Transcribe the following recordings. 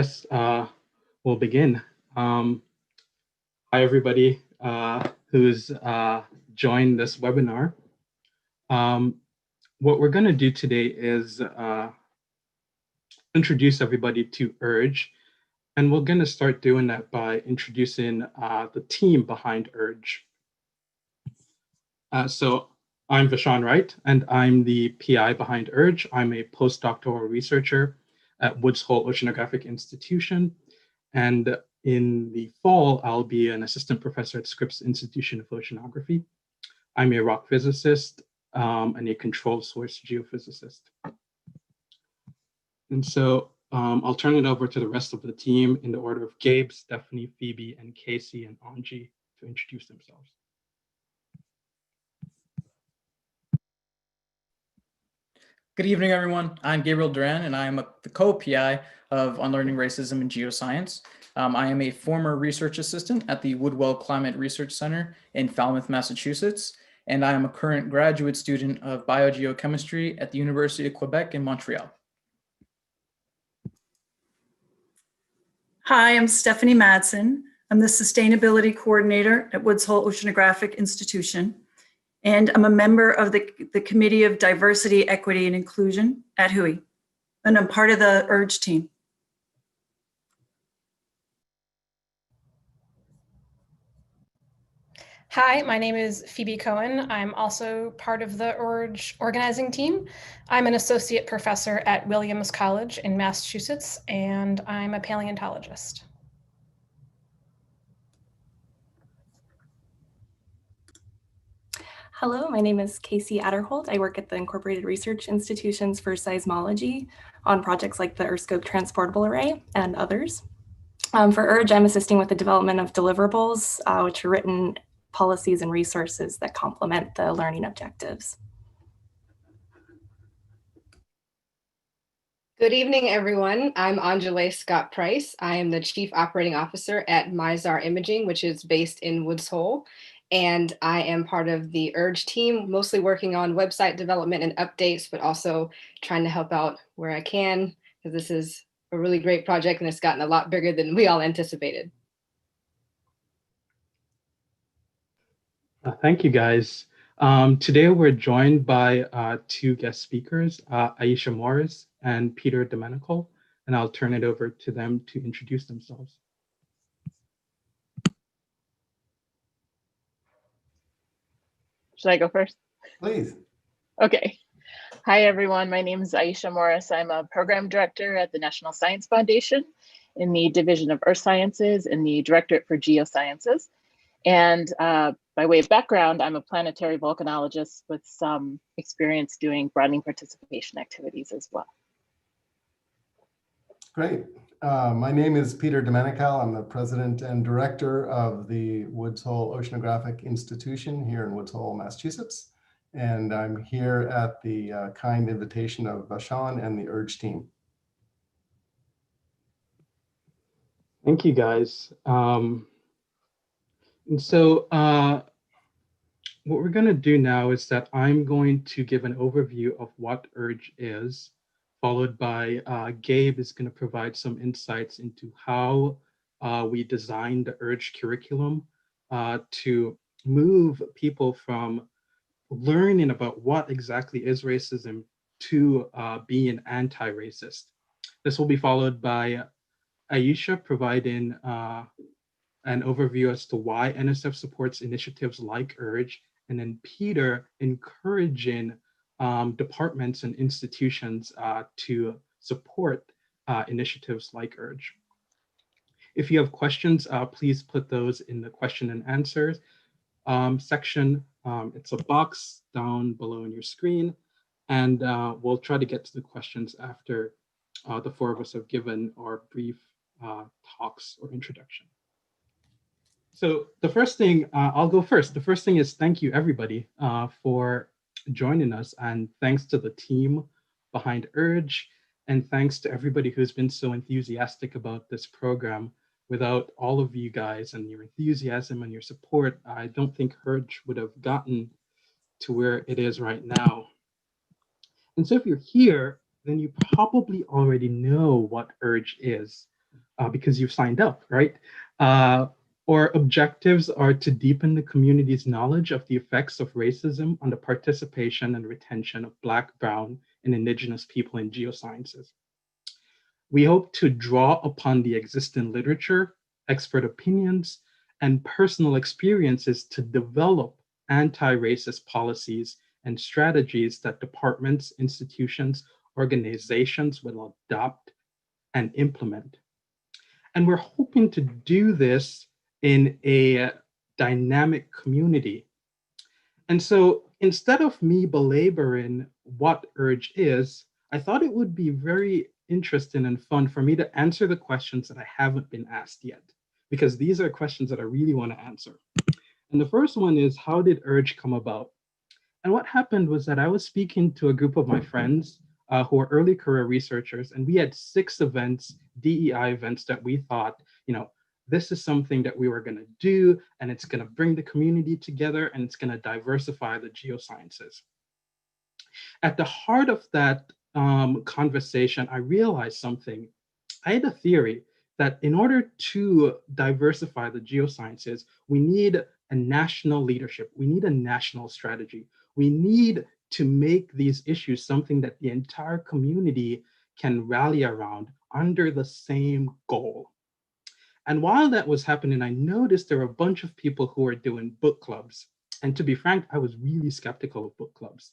Yes, we'll begin. Hi, everybody who's joined this webinar. What we're going to do today is introduce everybody to URGE, and we're going to start doing that by introducing the team behind URGE. So I'm Vishon Wright, and I'm the PI behind URGE. I'm a postdoctoral researcher at Woods Hole Oceanographic Institution, and in the fall, I'll be an assistant professor at Scripps Institution of Oceanography. I'm a rock physicist and a controlled source geophysicist. And so I'll turn it over to the rest of the team in the order of Gabe, Stephanie, Phoebe, and Casey and Anji to introduce themselves. Good evening, everyone. I'm Gabriel Duran, and I'm the co-PI of Unlearning Racism in Geoscience. I am a former research assistant at the Woodwell Climate Research Center in Falmouth, Massachusetts, and I am a current graduate student of biogeochemistry at the University of Quebec in Montreal. Hi, I'm Stephanie Madsen. I'm the Sustainability Coordinator at Woods Hole Oceanographic Institution, and I'm a member of the Committee of Diversity, Equity, and Inclusion at WHOI, and I'm part of the URGE team. Hi, my name is Phoebe Cohen. I'm also part of the URGE organizing team. I'm an associate professor at Williams College in Massachusetts, and I'm a paleontologist. Hello, my name is Casey Adderholt. I work at the Incorporated Research Institutions for Seismology on projects like the Earthscope Transportable Array and others. For URGE, I'm assisting with the development of deliverables, which are written policies and resources that complement the learning objectives. Good evening, everyone. I'm Anjali Scott Price. I am the Chief Operating Officer at Mizar Imaging, which is based in Woods Hole. And I am part of the URGE team, mostly working on website development and updates, but also trying to help out where I can, because this is a really great project and it's gotten a lot bigger than we all anticipated. Thank you, guys. Today we're joined by two guest speakers, Aisha Morris and Peter Domenical, and I'll turn it over to them to introduce themselves. Should I go first? Please. Okay. Hi, everyone. My name is Aisha Morris. I'm a program director at the National Science Foundation in the Division of Earth Sciences and the Directorate for Geosciences. And by way of background, I'm a planetary volcanologist with some experience doing broadening participation activities as well. Great. My name is Peter Domenical. I'm the president and director of the Woods Hole Oceanographic Institution here in Woods Hole, Massachusetts. And I'm here at the kind invitation of Vishon and the URGE team. Thank you, guys. And so what we're going to do now is that I'm going to give an overview of what URGE is, followed by Gabe is going to provide some insights into how we designed the URGE curriculum to move people from learning about what exactly is racism to being anti-racist. This will be followed by Aisha providing an overview as to why NSF supports initiatives like URGE, and then Peter encouraging departments and institutions to support initiatives like URGE. If you have questions, please put those in the question and answers section. It's a box down below on your screen, and we'll try to get to the questions after the four of us have given our brief talks or introduction. So the first thing, I'll go first. The first thing is thank you everybody for joining us, and thanks to the team behind URGE, and thanks to everybody who's been so enthusiastic about this program. Without all of you guys and your enthusiasm and your support, I don't think URGE would have gotten to where it is right now. And so if you're here, then you probably already know what URGE is. because you've signed up, right? Or objectives are to deepen the community's knowledge of the effects of racism on the participation and retention of Black, Brown, and Indigenous people in geosciences. We hope to draw upon the existing literature, expert opinions, and personal experiences to develop anti-racist policies and strategies that departments, institutions, organizations will adopt and implement. And we're hoping to do this in a dynamic community. And so instead of me belaboring what URGE is, I thought it would be very interesting and fun for me to answer the questions that I haven't been asked yet, because these are questions that I really want to answer. And the first one is, how did URGE come about? And what happened was that I was speaking to a group of my friends who are early career researchers, and we had 6 events, DEI events, that we thought, this is something that we were going to do, and it's going to bring the community together, and it's going to diversify the geosciences. At the heart of that conversation, I realized something. I had a theory that in order to diversify the geosciences, we need a national leadership. We need a national strategy. We need to make these issues something that the entire community can rally around under the same goal. And while that was happening, I noticed there were a bunch of people who were doing book clubs. And to be frank, I was really skeptical of book clubs.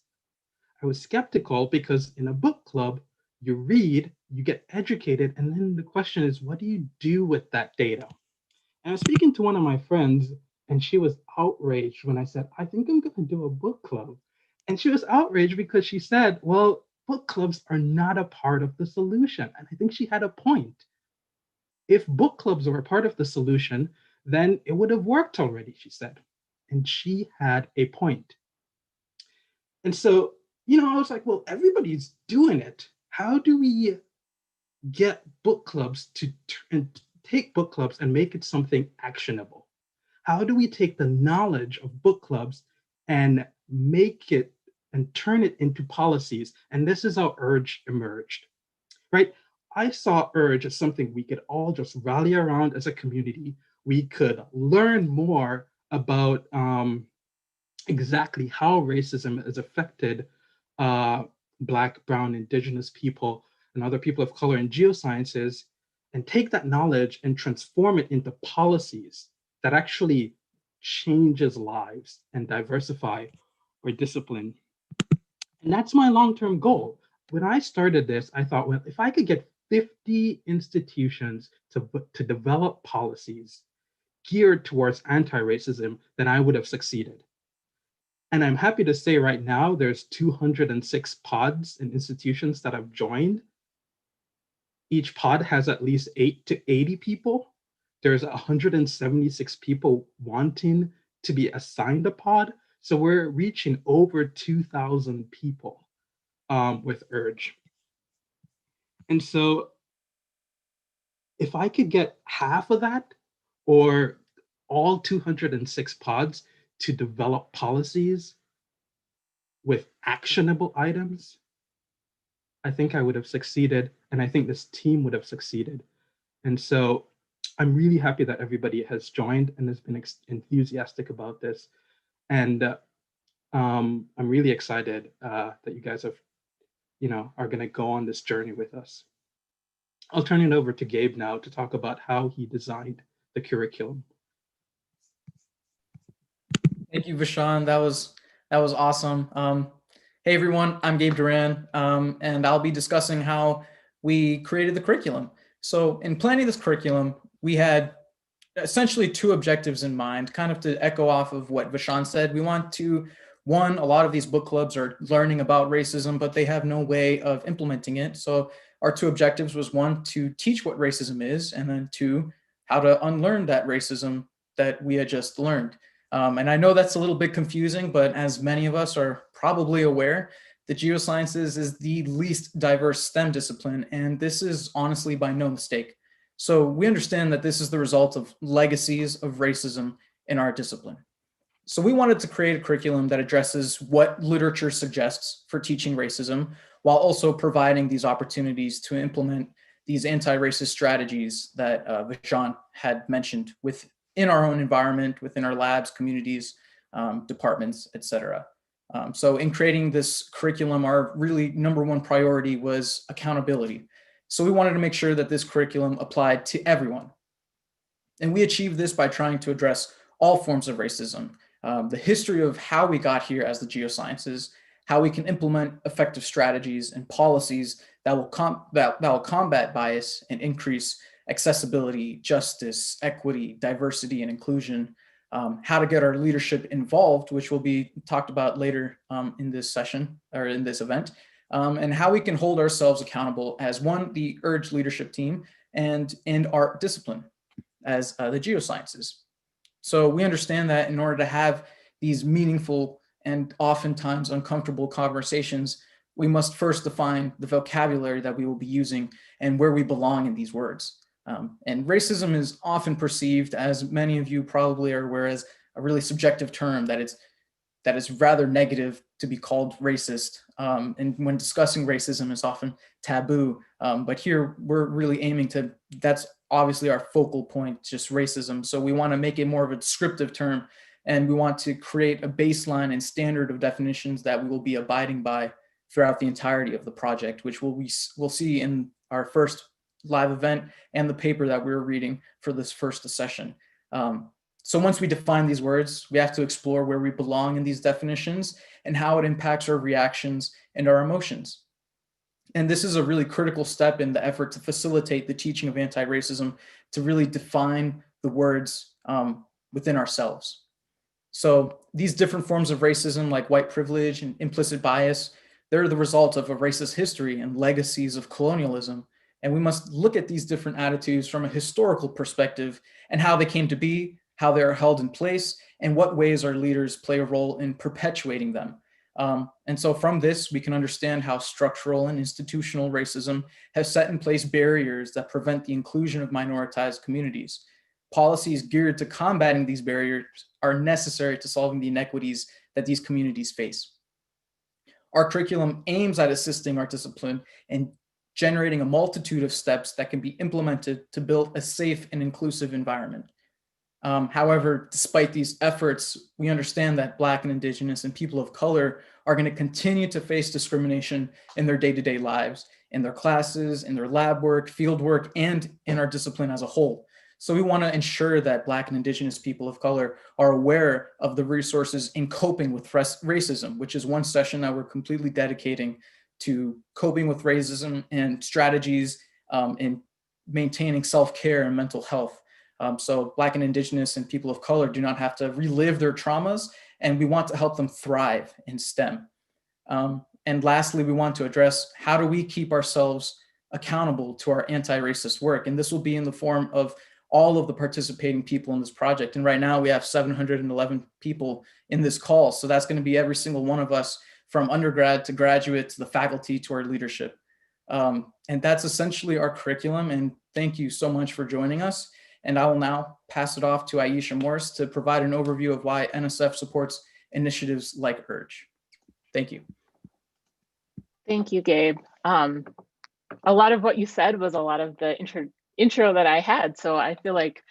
I was skeptical because in a book club, you read, you get educated, and then the question is, what do you do with that data? And I was speaking to one of my friends, and she was outraged when I said, I think I'm going to do a book club. And she was outraged because she said, well, book clubs are not a part of the solution. And I think she had a point. If book clubs were a part of the solution, then it would have worked already, she said. And she had a point. And so, I was like, well, everybody's doing it. How do we get book clubs to take book clubs and make it something actionable? How do we take the knowledge of book clubs and make it and turn it into policies? And this is how URGE emerged, right? I saw URGE as something we could all just rally around as a community. We could learn more about exactly how racism has affected Black, Brown, Indigenous people, and other people of color in geosciences, and take that knowledge and transform it into policies that actually changes lives and diversify or discipline. And that's my long-term goal. When I started this, I thought, well, if I could get 50 institutions to develop policies geared towards anti-racism, then I would have succeeded. And I'm happy to say right now, there's 206 pods and institutions that have joined. Each pod has at least 8 to 80 people. There's 176 people wanting to be assigned a pod. So we're reaching over 2,000 people with URGE. And so if I could get half of that, or all 206 pods to develop policies with actionable items, I think I would have succeeded, and I think this team would have succeeded. And so I'm really happy that everybody has joined and has been enthusiastic about this. And I'm really excited that you guys have, are going to go on this journey with us. I'll turn it over to Gabe now to talk about how he designed the curriculum. Thank you, Vishaan. That was awesome. Hey everyone, I'm Gabe Duran, and I'll be discussing how we created the curriculum. So in planning this curriculum, we had essentially 2 objectives in mind, kind of to echo off of what Vishaan said. We want to, one, a lot of these book clubs are learning about racism, but they have no way of implementing it. So our 2 objectives was, 1, to teach what racism is, and then 2, how to unlearn that racism that we had just learned. And I know that's a little bit confusing, but as many of us are probably aware, the geosciences is the least diverse STEM discipline, and this is honestly by no mistake. So we understand that this is the result of legacies of racism in our discipline. So we wanted to create a curriculum that addresses what literature suggests for teaching racism, while also providing these opportunities to implement these anti-racist strategies that Vishant had mentioned within our own environment, within our labs, communities, departments, etc. So in creating this curriculum, our really number one priority was accountability. So we wanted to make sure that this curriculum applied to everyone. And we achieved this by trying to address all forms of racism, the history of how we got here as the geosciences, how we can implement effective strategies and policies that will combat bias and increase accessibility, justice, equity, diversity, and inclusion, how to get our leadership involved, which will be talked about later in this session or in this event, and how we can hold ourselves accountable as the URGE leadership team and our discipline as the geosciences. So we understand that in order to have these meaningful and oftentimes uncomfortable conversations, we must first define the vocabulary that we will be using and where we belong in these words. And racism is often perceived, as many of you probably are aware, as a really subjective term that is rather negative to be called racist. And when discussing racism, it's often taboo. But here we're really aiming to, that's obviously our focal point, just racism. So we want to make it more of a descriptive term, and we want to create a baseline and standard of definitions that we will be abiding by throughout the entirety of the project, which we'll see in our first live event and the paper that we're reading for this first session. So once we define these words, we have to explore where we belong in these definitions and how it impacts our reactions and our emotions. And this is a really critical step in the effort to facilitate the teaching of anti-racism, to really define the words within ourselves. So these different forms of racism, like white privilege and implicit bias, they're the result of a racist history and legacies of colonialism. And we must look at these different attitudes from a historical perspective and how they came to be, how they are held in place, and what ways our leaders play a role in perpetuating them. And so from this, we can understand how structural and institutional racism has set in place barriers that prevent the inclusion of minoritized communities. Policies geared to combating these barriers are necessary to solving the inequities that these communities face. Our curriculum aims at assisting our discipline and generating a multitude of steps that can be implemented to build a safe and inclusive environment. However, despite these efforts, we understand that Black and Indigenous and people of color are going to continue to face discrimination in their day-to-day lives, in their classes, in their lab work, field work, and in our discipline as a whole. So we want to ensure that Black and Indigenous people of color are aware of the resources in coping with racism, which is one session that we're completely dedicating to coping with racism and strategies in maintaining self-care and mental health. So Black and Indigenous and people of color do not have to relive their traumas, and we want to help them thrive in STEM. And lastly, we want to address how do we keep ourselves accountable to our anti-racist work? And this will be in the form of all of the participating people in this project. And right now we have 711 people in this call. So that's going to be every single one of us, from undergrad to graduate to the faculty to our leadership. And that's essentially our curriculum. And thank you so much for joining us. And I will now pass it off to Aisha Morris to provide an overview of why NSF supports initiatives like URGE. Thank you. Thank you, Gabe. A lot of what you said was a lot of the intro that I had. So I feel like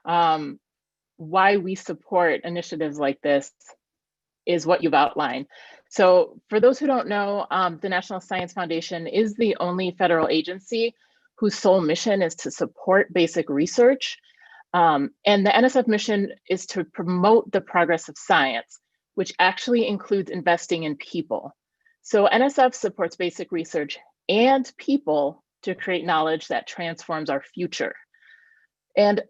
why we support initiatives like this is what you've outlined. So for those who don't know, the National Science Foundation is the only federal agency whose sole mission is to support basic research. And the NSF mission is to promote the progress of science, which actually includes investing in people. So NSF supports basic research and people to create knowledge that transforms our future. And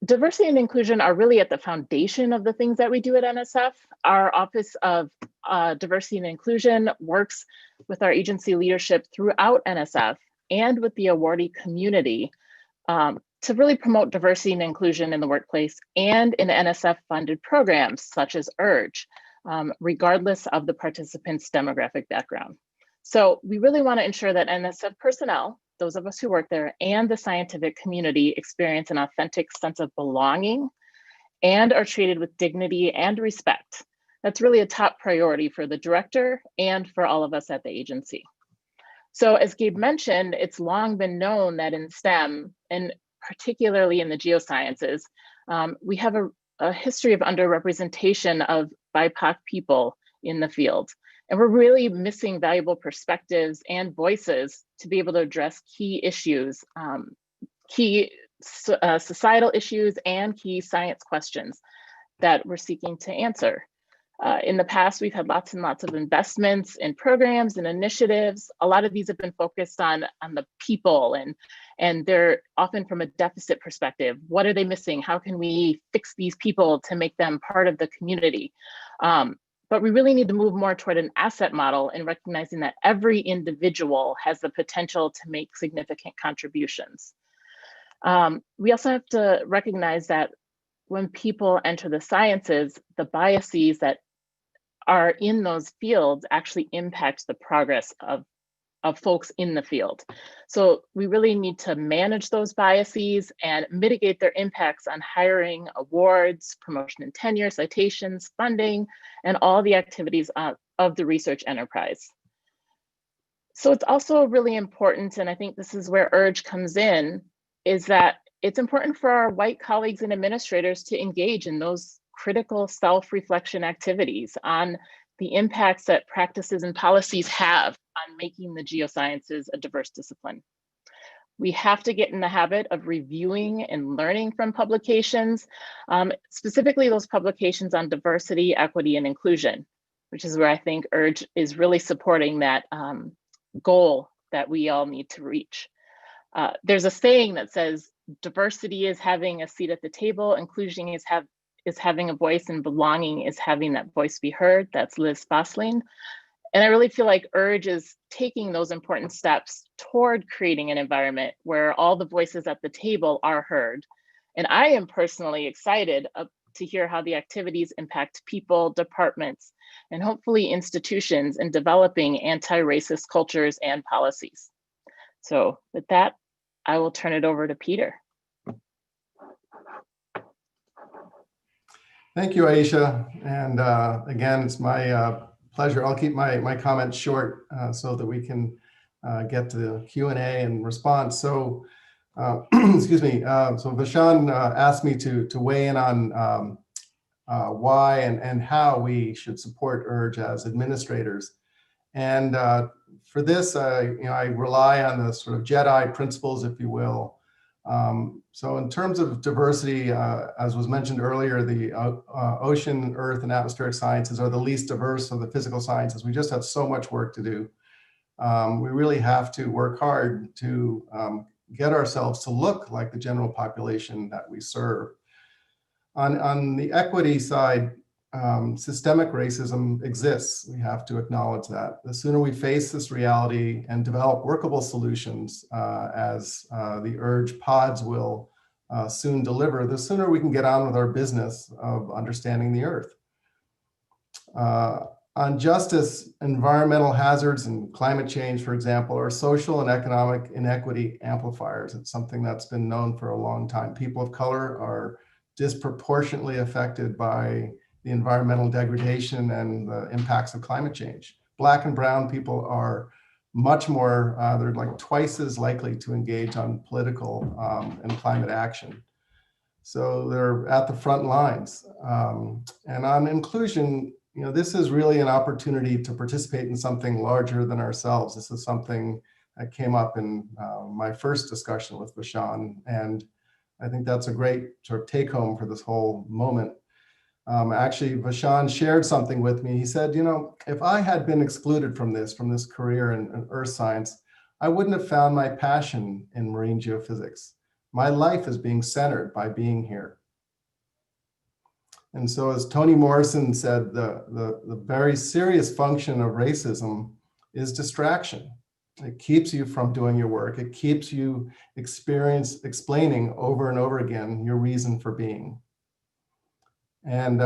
diversity and inclusion are really at the foundation of the things that we do at NSF. Our Office of Diversity and Inclusion works with our agency leadership throughout NSF and with the awardee community to really promote diversity and inclusion in the workplace and in NSF-funded programs such as URGE, regardless of the participant's demographic background. So we really want to ensure that NSF personnel, those of us who work there, and the scientific community experience an authentic sense of belonging and are treated with dignity and respect. That's really a top priority for the director and for all of us at the agency. So as Gabe mentioned, it's long been known that in STEM, and particularly in the geosciences, we have a history of underrepresentation of BIPOC people in the field. And we're really missing valuable perspectives and voices to be able to address key issues, key societal issues and key science questions that we're seeking to answer. In the past, we've had lots and lots of investments in programs and initiatives. A lot of these have been focused on the people, and they're often from a deficit perspective. What are they missing? How can we fix these people to make them part of the community? But we really need to move more toward an asset model and recognizing that every individual has the potential to make significant contributions. We also have to recognize that when people enter the sciences, the biases that are in those fields actually impact the progress of folks in the field. So we really need to manage those biases and mitigate their impacts on hiring, awards, promotion and tenure, citations, funding, and all the activities of the research enterprise. So it's also really important, and I think this is where URGE comes in, is that it's important for our white colleagues and administrators to engage in those critical self-reflection activities on the impacts that practices and policies have on making the geosciences a diverse discipline. We have to get in the habit of reviewing and learning from publications, specifically those publications on diversity, equity, and inclusion, which is where I think URGE is really supporting that goal that we all need to reach. There's a saying that says, diversity is having a seat at the table, inclusion is having a voice, and belonging is having that voice be heard. That's Liz Fosslien. And I really feel like URGE is taking those important steps toward creating an environment where all the voices at the table are heard. And I am personally excited to hear how the activities impact people, departments, and hopefully institutions in developing anti-racist cultures and policies. So with that, I will turn it over to Peter. Thank you, Aisha. And again, it's my pleasure. I'll keep my comments short so that we can get to the Q&A and response. So, excuse me. So Vashan asked me to weigh in on why and how we should support URGE as administrators. And for this, I rely on the sort of JEDI principles, if you will. So in terms of diversity, as was mentioned earlier, the ocean, earth, and atmospheric sciences are the least diverse of the physical sciences. We just have so much work to do. We really have to work hard to get ourselves to look like the general population that we serve. On the equity side, systemic racism exists. We have to acknowledge that. The sooner we face this reality and develop workable solutions, as the URGE pods will soon deliver, the sooner we can get on with our business of understanding the earth. On justice, environmental hazards and climate change, for example, are social and economic inequity amplifiers. It's something that's been known for a long time. People of color are disproportionately affected by the environmental degradation and the impacts of climate change. Black and brown people are much more, they're like twice as likely to engage on political and climate action. So they're at the front lines. And on inclusion, this is really an opportunity to participate in something larger than ourselves. This is something that came up in my first discussion with Vashan, and I think that's a great sort of take home for this whole moment. Actually, Vashan shared something with me. He said, if I had been excluded from this career in earth science, I wouldn't have found my passion in marine geophysics. My life is being centered by being here. And so as Toni Morrison said, the very serious function of racism is distraction. It keeps you from doing your work. It keeps you explaining over and over again your reason for being. And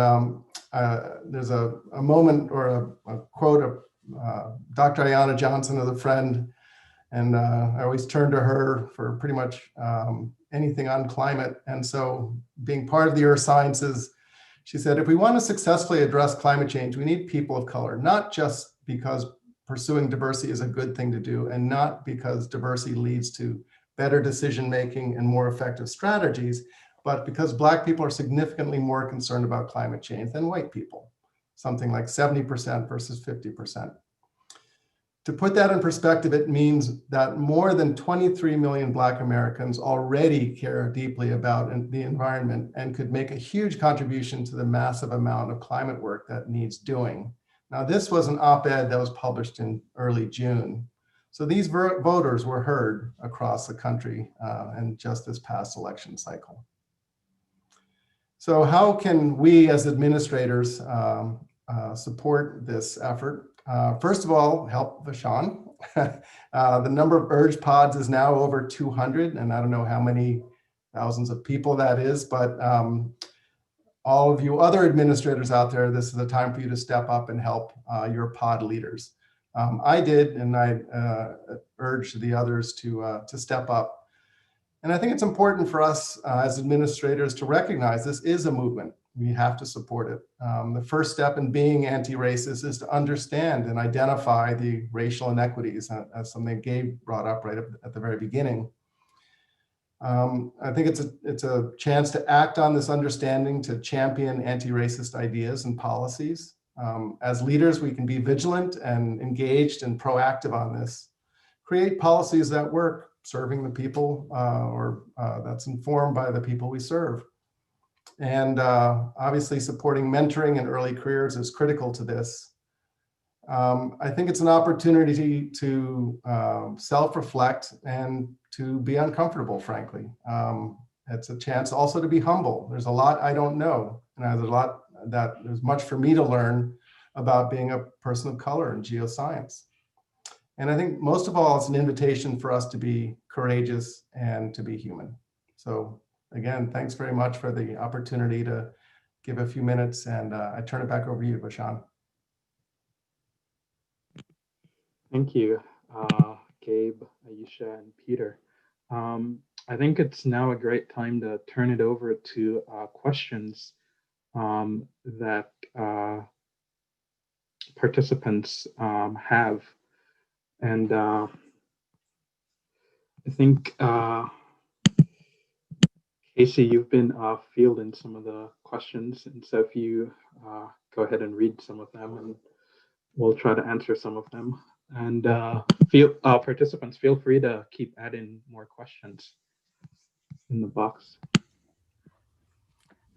there's a moment or a quote of Dr. Ayanna Johnson, as a friend, and I always turn to her for pretty much anything on climate. And so being part of the earth sciences, she said, if we want to successfully address climate change, we need people of color, not just because pursuing diversity is a good thing to do, and not because diversity leads to better decision-making and more effective strategies, but because Black people are significantly more concerned about climate change than white people, something like 70% versus 50%. To put that in perspective, it means that more than 23 million Black Americans already care deeply about the environment and could make a huge contribution to the massive amount of climate work that needs doing. Now, this was an op-ed that was published in early June. So these voters were heard across the country in just this past election cycle. So how can we as administrators support this effort? First of all, help Vashon. The number of URGE pods is now over 200, and I don't know how many thousands of people that is, but all of you other administrators out there, this is a time for you to step up and help your pod leaders. I did, and I urge the others to step up. And I think it's important for us as administrators to recognize this is a movement. We have to support it. The first step in being anti-racist is to understand and identify the racial inequities, as something Gabe brought up right at the very beginning. I think it's a chance to act on this understanding, to champion anti-racist ideas and policies. As leaders, we can be vigilant and engaged and proactive on this. Create policies that work, serving the people or that's informed by the people we serve. And obviously supporting mentoring and early careers is critical to this. I think it's an opportunity to self-reflect and to be uncomfortable, frankly. It's a chance also to be humble. There's a lot I don't know, and there's much for me to learn about being a person of color in geoscience. And I think most of all, it's an invitation for us to be courageous and to be human. So again, thanks very much for the opportunity to give a few minutes, and I turn it back over to you, Vashon. Thank you, Gabe, Aisha, and Peter. I think it's now a great time to turn it over to questions that participants have. And I think, Casey, you've been fielding some of the questions. And so if you go ahead and read some of them, and we'll try to answer some of them. And participants, feel free to keep adding more questions in the box.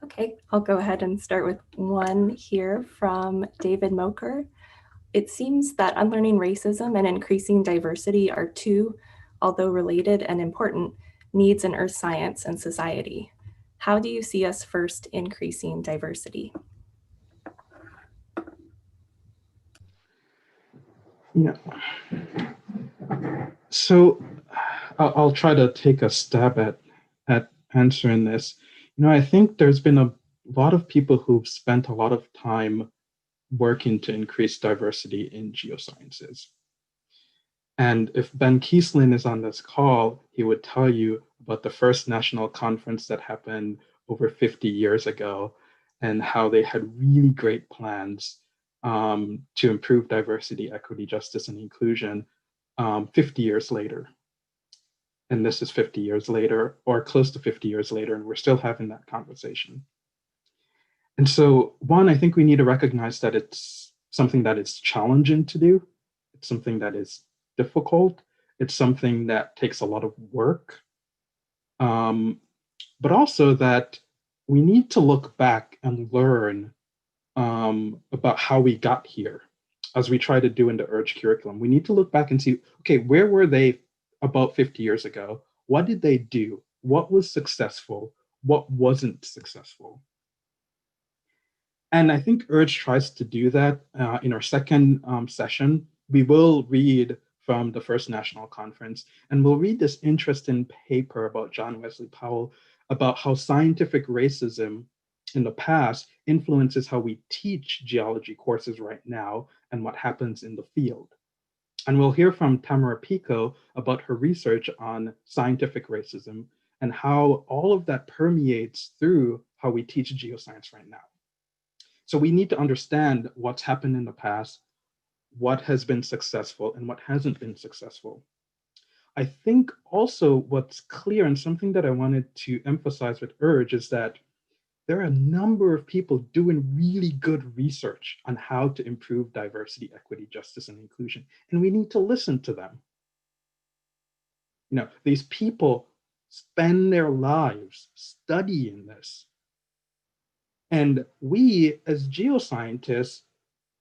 Okay, I'll go ahead and start with one here from David Moker. It seems that unlearning racism and increasing diversity are two, although related and important, needs in earth science and society. How do you see us first increasing diversity? Yeah. So I'll try to take a stab at answering this. I think there's been a lot of people who've spent a lot of time working to increase diversity in geosciences. And if Ben Kiesling is on this call, he would tell you about the first national conference that happened over 50 years ago and how they had really great plans to improve diversity, equity, justice, and inclusion 50 years later. And this is 50 years later, or close to 50 years later, and we're still having that conversation. And so, one, I think we need to recognize that it's something that is challenging to do. It's something that is difficult. It's something that takes a lot of work. But also that we need to look back and learn about how we got here, as we try to do in the URGE curriculum. We need to look back and see, okay, where were they about 50 years ago? What did they do? What was successful? What wasn't successful? And I think URGE tries to do that. In our second session, we will read from the first national conference, and we'll read this interesting paper about John Wesley Powell about how scientific racism in the past influences how we teach geology courses right now and what happens in the field. And we'll hear from Tamara Pico about her research on scientific racism and how all of that permeates through how we teach geoscience right now. So we need to understand what's happened in the past, what has been successful and what hasn't been successful. I think also what's clear, and something that I wanted to emphasize with URGE, is that there are a number of people doing really good research on how to improve diversity, equity, justice, and inclusion, and we need to listen to them. You know, these people spend their lives studying this. And we, as geoscientists,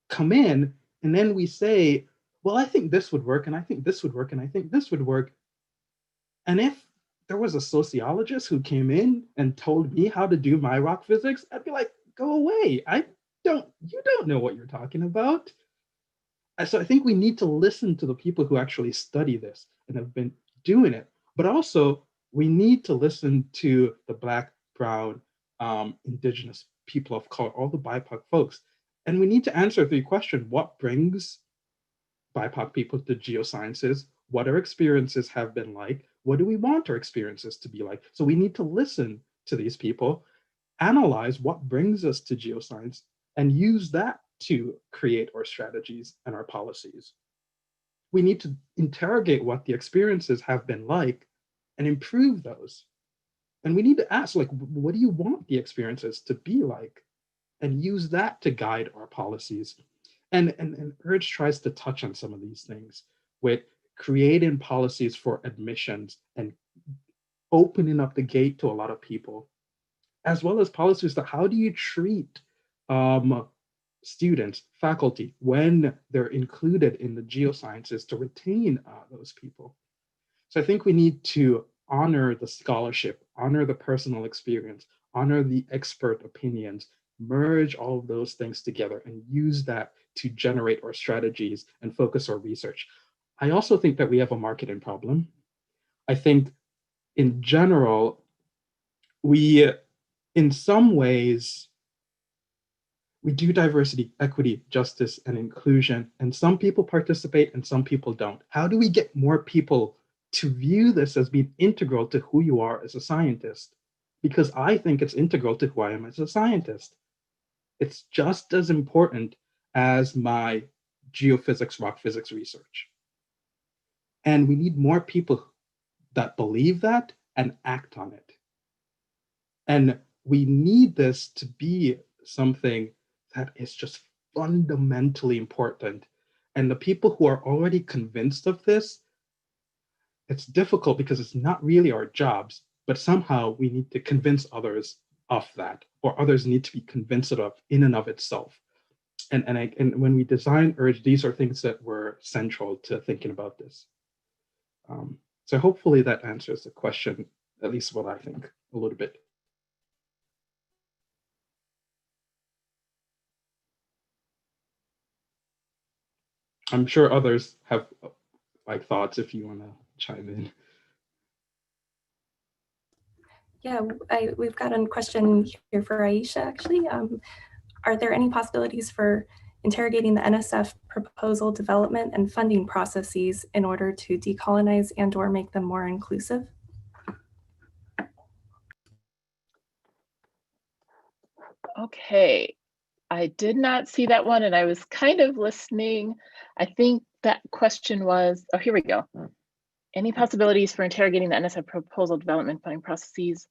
come in and then we say, well, I think this would work, and I think this would work, and I think this would work. And if there was a sociologist who came in and told me how to do my rock physics, I'd be like, go away. You don't know what you're talking about. So I think we need to listen to the people who actually study this and have been doing it. But also, we need to listen to the Black, Brown, Indigenous people of color, all the BIPOC folks. And we need to answer the question, what brings BIPOC people to geosciences? What our experiences have been like? What do we want our experiences to be like? So we need to listen to these people, analyze what brings us to geoscience, and use that to create our strategies and our policies. We need to interrogate what the experiences have been like and improve those. And we need to ask, like, what do you want the experiences to be like? And use that to guide our policies. And URGE tries to touch on some of these things with creating policies for admissions and opening up the gate to a lot of people, as well as policies that how do you treat students, faculty, when they're included in the geosciences to retain those people. So I think we need to honor the scholarship, honor the personal experience, honor the expert opinions, merge all of those things together and use that to generate our strategies and focus our research. I also think that we have a marketing problem. I think in general, we, in some ways, we do diversity, equity, justice, and inclusion, and some people participate and some people don't. How do we get more people to view this as being integral to who you are as a scientist? Because I think it's integral to who I am as a scientist. It's just as important as my geophysics, rock physics research. And we need more people that believe that and act on it. And we need this to be something that is just fundamentally important. And the people who are already convinced of this, it's difficult because it's not really our jobs, but somehow we need to convince others of that, or others need to be convinced of in and of itself. And when we design URGE, these are things that were central to thinking about this. So hopefully that answers the question, at least what I think, a little bit. I'm sure others have like thoughts if you want to chime in. Yeah, we've got a question here for Aisha, actually. Are there any possibilities for interrogating the NSF proposal development and funding processes in order to decolonize and or make them more inclusive? Okay, I did not see that one and I was kind of listening. I think that question was, oh, here we go. Any possibilities for interrogating the NSF proposal development funding processes?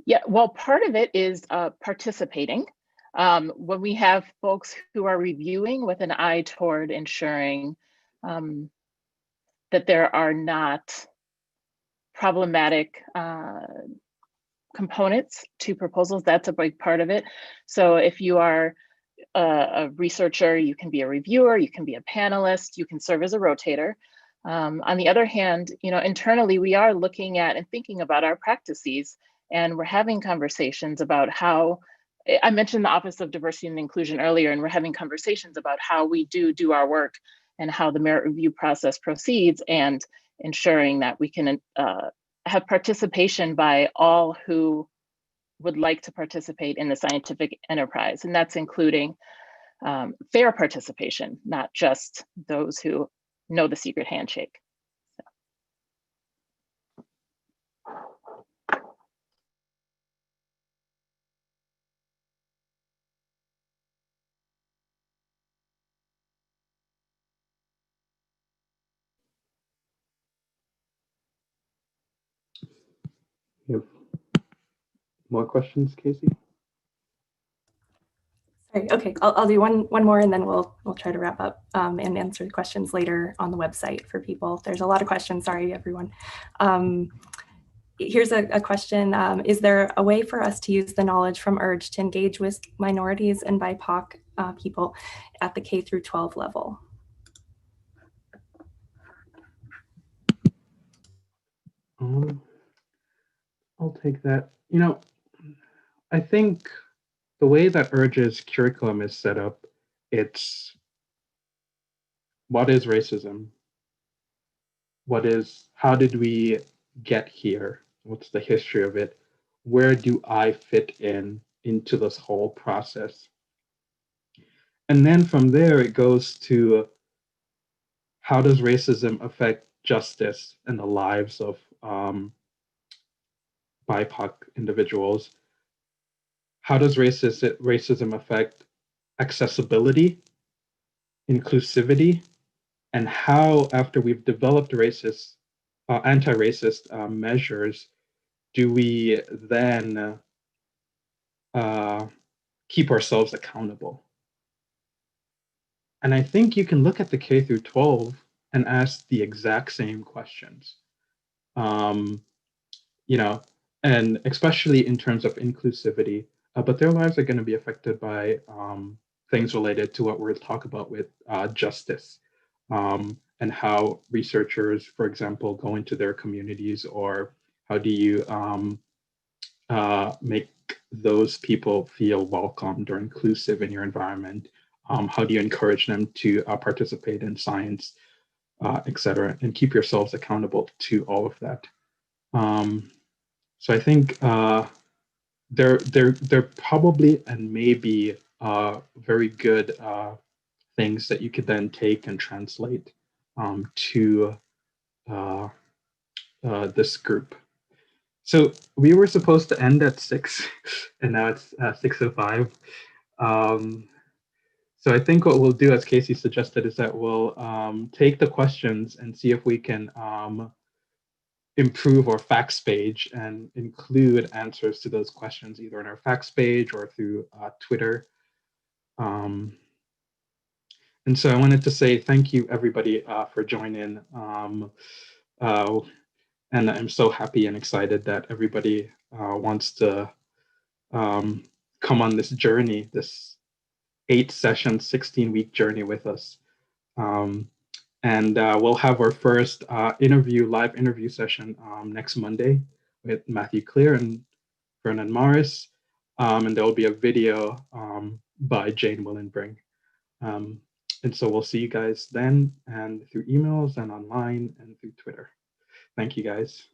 Yeah, well, part of it is participating. When we have folks who are reviewing with an eye toward ensuring that there are not problematic components to proposals, that's a big part of it. So if you are a researcher, you can be a reviewer, you can be a panelist, you can serve as a rotator. On the other hand, you know, internally we are looking at and thinking about our practices, and we're having conversations about how, I mentioned the Office of Diversity and Inclusion earlier, and we're having conversations about how we do our work and how the merit review process proceeds, and ensuring that we can have participation by all who would like to participate in the scientific enterprise. And that's including fair participation, not just those who know the secret handshake. You have more questions, Casey? Sorry. Okay, I'll do one more, and then we'll try to wrap up and answer the questions later on the website for people. There's a lot of questions. Sorry, everyone. Here's a question. Is there a way for us to use the knowledge from URGE to engage with minorities and BIPOC people at the K through 12 level? I'll take that. You know, I think the way that URGE's curriculum is set up, it's what is racism? How did we get here? What's the history of it? Where do I fit into this whole process? And then from there, it goes to how does racism affect justice and the lives of BIPOC individuals? How does racism affect accessibility, inclusivity, and how, after we've developed anti-racist measures, do we then keep ourselves accountable? And I think you can look at the K through 12 and ask the exact same questions. You know, and especially in terms of inclusivity, but their lives are going to be affected by things related to what we're talking about with justice, and how researchers, for example, go into their communities, or how do you make those people feel welcomed or inclusive in your environment? How do you encourage them to participate in science, et cetera, and keep yourselves accountable to all of that? So I think there probably and maybe very good things that you could then take and translate to this group. So we were supposed to end at 6, and now it's 6:05. So I think what we'll do, as Casey suggested, is that we'll take the questions and see if we can improve our facts page and include answers to those questions, either on our facts page or through Twitter. And so I wanted to say thank you, everybody, for joining. And I'm so happy and excited that everybody wants to come on this journey, this 8-session, 16-week journey with us. And we'll have our first live interview session next Monday with Matthew Clear and Vernon Morris. And there will be a video by Jane Willenbring. And so we'll see you guys then, and through emails and online and through Twitter. Thank you, guys.